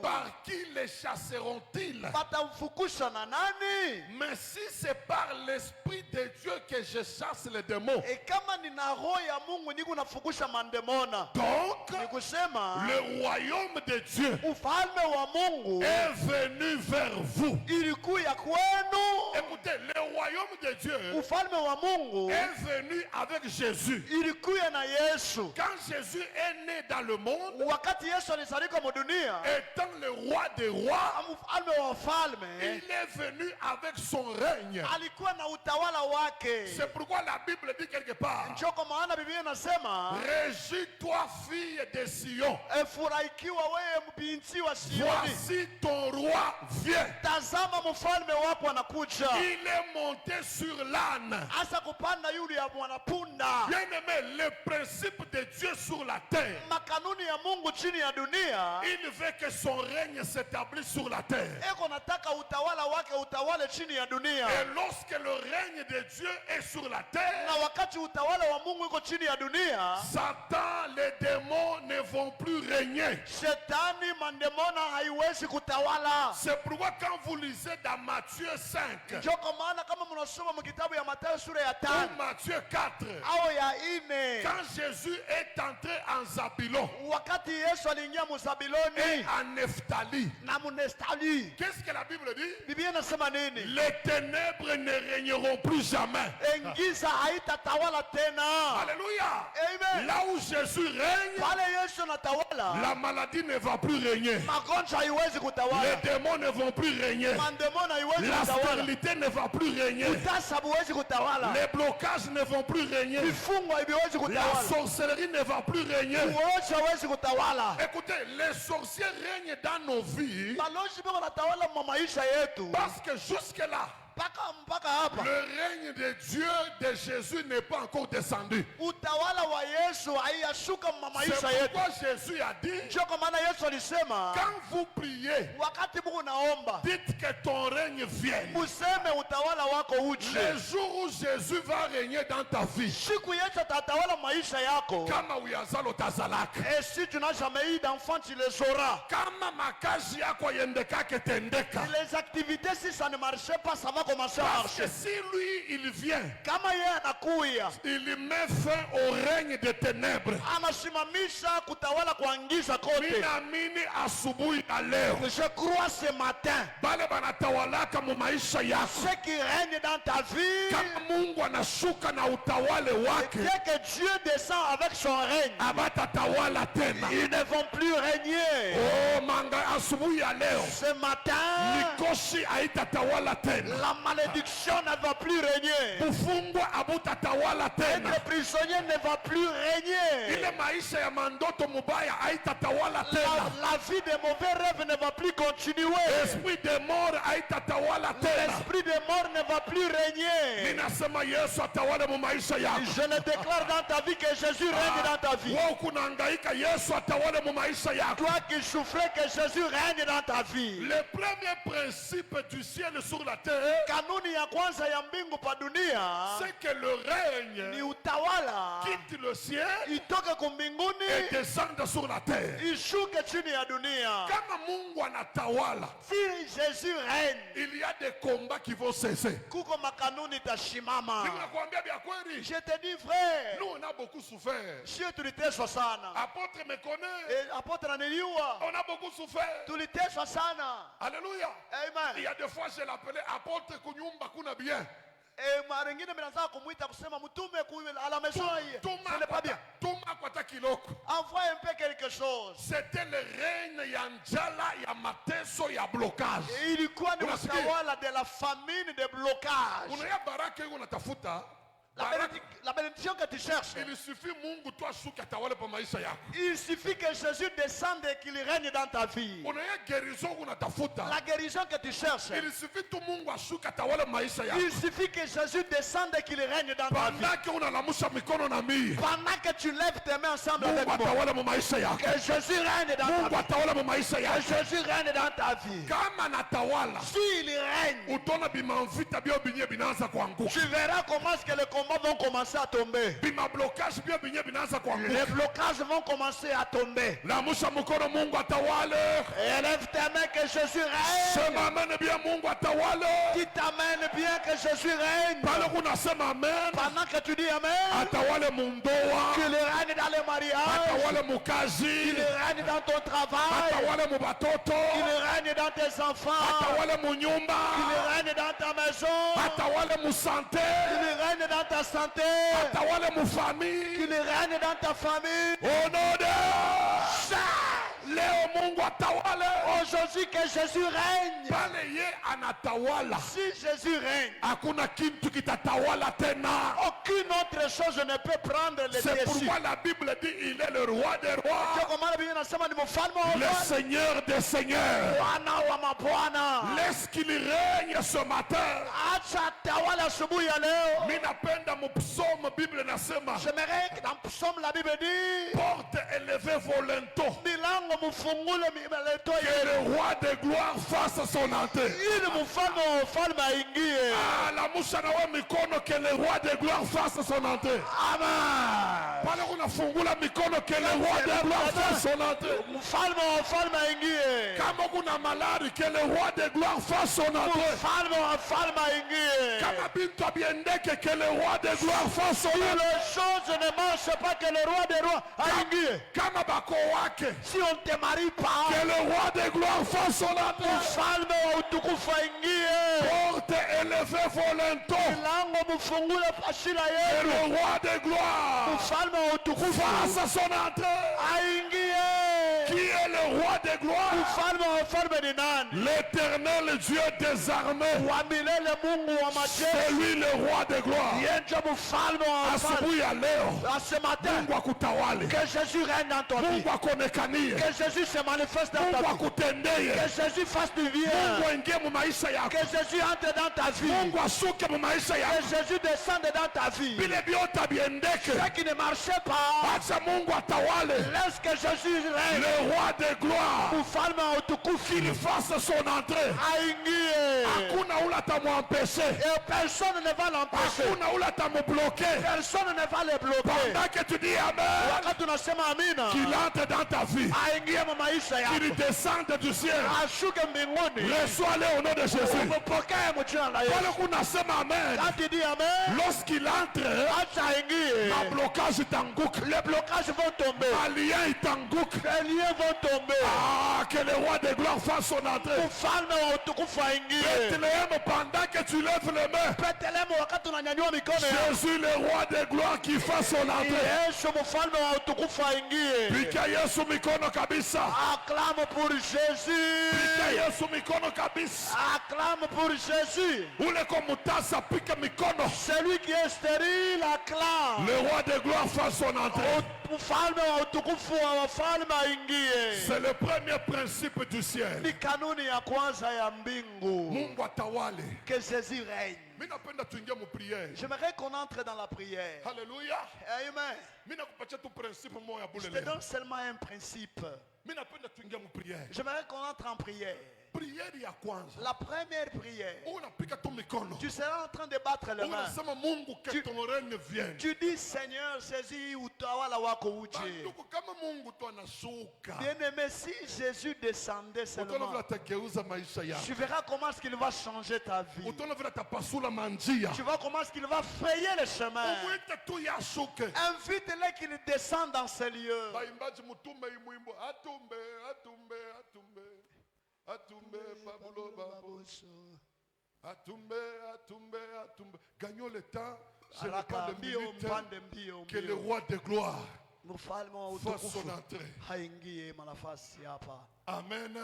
par qui les chasseront-ils? Mais si c'est par l'Esprit de Dieu que je chasse les démons, donc le royaume de Dieu est venu vers vous. Écoutez, le royaume de Dieu est venu avec Jésus. Quand Jésus est né dans le monde, étant le roi des rois, il est venu avec son règne. C'est pourquoi la Bible dit quelque part: réjouis-toi, fille de Sion, voici ton roi vient. Il est monté sur l'âne. Bien aimé, le principe de Dieu sur la terre, il veut que son règne s'établisse sur la terre. Et lorsque le règne de Dieu est sur la terre, Satan, les démons ne vont plus régner. C'est pourquoi quand vous lisez dans Matthieu 5 ou Matthieu 4, quand Jésus est entré en Zabulon et en Nephtali, qu'est-ce que la Bible dit? Les ténèbres ne régneront plus jamais. Alléluia. Là où Jésus règne, la maladie ne va plus régner. Les démons ne vont plus régner. La stérilité ne va plus régner. Les blocages ne vont plus régner. La sorcellerie ne va plus régner. Écoutez, les sorciers règnent dans nos vies parce que jusque-là, le règne de Dieu, de Jésus, n'est pas encore descendu. C'est pourquoi Jésus a dit: quand vous priez, dites que ton règne vienne. Le jour où Jésus va régner dans ta vie, et si tu n'as jamais eu d'enfant, tu les auras. Les activités, si ça ne marchait pas, ça va commencer à parce marcher. que si lui il vient, il met fin au règne des ténèbres. Je crois ce matin, ceux qui règnent dans ta vie, dès que Dieu descend avec son règne, ils ne vont plus régner. Ce matin, la malédiction ne va plus régner. Être prisonnier ne va plus régner. La vie des mauvais rêves ne va plus continuer. L'esprit des morts ne va plus régner. Je le déclare dans ta vie que Jésus règne dans ta vie. Toi qui souffrais, que Jésus règne dans ta vie. Le premier principe du ciel sur la terre, c'est que le règne quitte le ciel et descende sur la terre. Si Jésus règne, il y a des combats qui vont cesser. je te dis, frère, nous on a beaucoup souffert. Apôtre me connaît. On a beaucoup souffert. Alléluia. Amen. Il y a des fois je l'appelais apôtre Kunyumba Kuna bien. Ce n'est pas bien. Envoie un peu quelque chose. C'était le règne Yanjala, Yamateso, ya blocage. Et il y a de la famine, de blocage. La bénédiction que tu cherches, il suffit que Jésus descende et qu'il règne dans ta vie. La guérison que tu cherches, il suffit que Jésus descende et qu'il règne dans ta vie. Pendant que tu lèves tes mains ensemble avec moi, que Jésus règne dans ta vie. Que Jésus règne dans ta vie. S'il règne, tu verras comment est-ce que le combat tombants vont commencer à tomber. Les blocages vont commencer à tomber. Élève ta main que Jésus règne. Dis ta main bien que Jésus règne. Pendant que tu dis Amen, qu'il règne dans les mariages, qu'il règne dans ton travail, qu'il règne dans tes enfants, qu'il règne dans ta maison, qu'il règne dans ta santé, qu'il règne dans ta famille. Au nom de Aujourd'hui que Jésus règne. Si Jésus règne, aucune autre chose ne peut prendre le dessus. C'est pourquoi la Bible dit il est le roi des rois, le Seigneur des seigneurs. Laisse qu'il règne ce matin. J'aimerais que dans Psaume la Bible dit porte élevée volonto, que le roi de gloire fasse son entrée. La mouchanawa mikono, que le roi de gloire fasse son entrée. Amen. Que le roi de gloire fasse son entrée. Kama kuna malari, que le roi de gloire fasse son entrée. Kama bintu biendeke, que le roi de gloire fasse son entrée. Les choses ne marchent pas, que le roi des rois aingie. Kama bako wake, si on ne te marie pas, que le roi de gloire fasse son entrée. Porte élevée volonto, que le roi de gloire fasse son entrée. Qui est le roi de gloire? L'Éternel Dieu des armées. C'est lui le roi de gloire. Asubuhi ya leo, Mungu akutawale. Que Jésus règne dans ton vie. Que Jésus se manifeste dans ta vie. Que Jésus fasse du bien. Que Jésus entre dans ta vie. Que Jésus descende dans ta vie. Ce qui ne marchait pas, laisse que Jésus règne. Le roi de gloire, qu'il fasse son entrée. Et personne ne va l'empêcher. Personne ne va le bloquer. Pendant que tu dis Amen, qu'il entre dans ta vie, qu'il descende du ciel. Reçois-le au nom de Jésus. Quand tu dis Amen, lorsqu'il entre, les blocages vont tomber. Les liens vont tomber. Que le roi de gloire fasse son entrée. Bethléem, pendant que tu lèves les mains, Jésus le roi de gloire qui fasse son entrée. Pika Yesu mikono kabisa. Acclame pour Jésus. Pika Yesu mikono kabisa. Acclame pour Jésus. Ule komutasa pika mikono. Celui qui est stérile acclame. Le roi de gloire fasse son entrée. C'est le premier principe du ciel. Mungu atawale. Que Jésus règne. J'aimerais qu'on entre dans la prière. Alléluia. Amen. Je te donne seulement un principe. J'aimerais qu'on entre en prière. La première prière, tu seras en train de battre les mains. Tu dis Seigneur, saisis utawala wako uje. Bien-aimé, si Jésus descendait seulement, tu verras comment est-ce qu'il va changer ta vie. Tu vois comment est-ce qu'il va frayer le chemin. Invite-les qu'il descende dans ces lieux. Gagnons le temps. Je n'ai pas de minutes. Que le roi de gloire fasse son entrée. Amen.